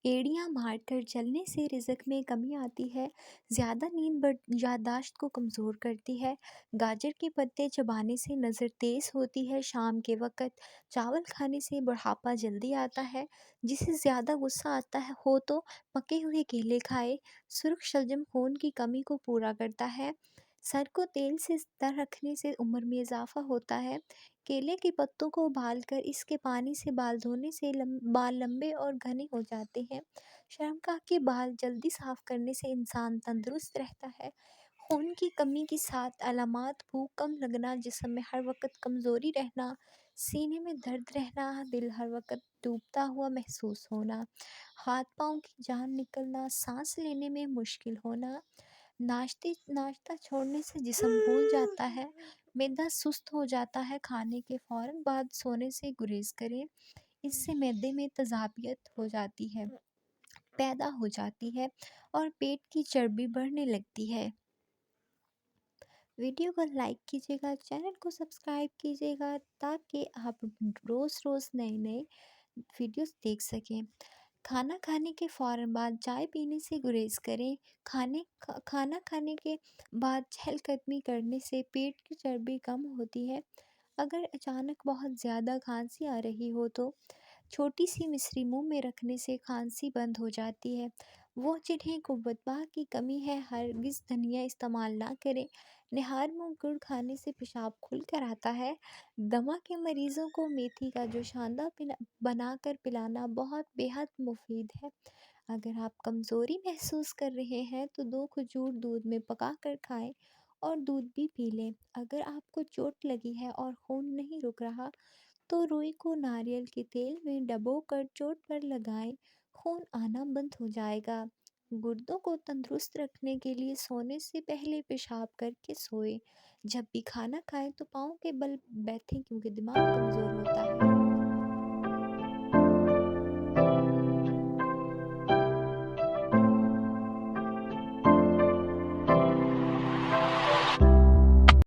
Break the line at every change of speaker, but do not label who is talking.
ایڑیاں مار کر چلنے سے رزق میں کمی آتی ہے۔ زیادہ نیند یادداشت کو کمزور کرتی ہے۔ گاجر کے پتے چبانے سے نظر تیز ہوتی ہے۔ شام کے وقت چاول کھانے سے بڑھاپا جلدی آتا ہے۔ جسے زیادہ غصہ آتا ہو تو پکے ہوئے کیلے کھائے۔ سرخ شلجم خون کی کمی کو پورا کرتا ہے۔ سر کو تیل سے تر رکھنے سے عمر میں اضافہ ہوتا ہے۔ کیلے کے پتوں کو ابال کر اس کے پانی سے بال دھونے سے بال لمبے اور گھنے ہو جاتے ہیں۔ شرمگاہ کے بال جلدی صاف کرنے سے انسان تندرست رہتا ہے۔ خون کی کمی کی 7 علامات: بھوک کم لگنا، جسم میں ہر وقت کمزوری رہنا، سینے میں درد رہنا، دل ہر وقت ڈوبتا ہوا محسوس ہونا، ہاتھ پاؤں کی جان نکلنا، سانس لینے میں مشکل ہونا۔ ناشتہ چھوڑنے سے جسم بھول جاتا ہے، معدہ سست ہو جاتا ہے۔ کھانے کے فوراً بعد سونے سے گریز کریں، اس سے معدے میں تیزابیت پیدا ہو جاتی ہے اور پیٹ کی چربی بڑھنے لگتی ہے۔ ویڈیو کو لائک کیجیے گا، چینل کو سبسکرائب کیجیے گا تاکہ آپ روز نئے ویڈیوز دیکھ سکیں۔ کھانا کھانے کے فوراً بعد چائے پینے سے گریز کریں۔ کھانا کھانے کے بعد چہل قدمی کرنے سے پیٹ کی چربی کم ہوتی ہے۔ اگر اچانک بہت زیادہ کھانسی آ رہی ہو تو چھوٹی سی مصری منہ میں رکھنے سے کھانسی بند ہو جاتی ہے۔ وہ جنہیں قوت بہ کی کمی ہے ہرگز دھنیا استعمال نہ کریں۔ نہار منہ گڑ کھانے سے پیشاب کھل کر آتا ہے۔ دمہ کے مریضوں کو میتھی کا جوشاندہ بنا کر پلانا بے حد مفید ہے۔ اگر آپ کمزوری محسوس کر رہے ہیں تو 2 کھجور دودھ میں پکا کر کھائیں اور دودھ بھی پی لیں۔ اگر آپ کو چوٹ لگی ہے اور خون نہیں رک رہا تو روئی کو ناریل کے تیل میں ڈبو کر چوٹ پر لگائیں، خون آنا بند ہو جائے گا۔ گردوں کو تندرست رکھنے کے لیے سونے سے پہلے پیشاب کر کے سوئیں۔ جب بھی کھانا کھائیں تو پاؤں کے بل بیٹھیں کیونکہ دماغ کمزور ہوتا ہے۔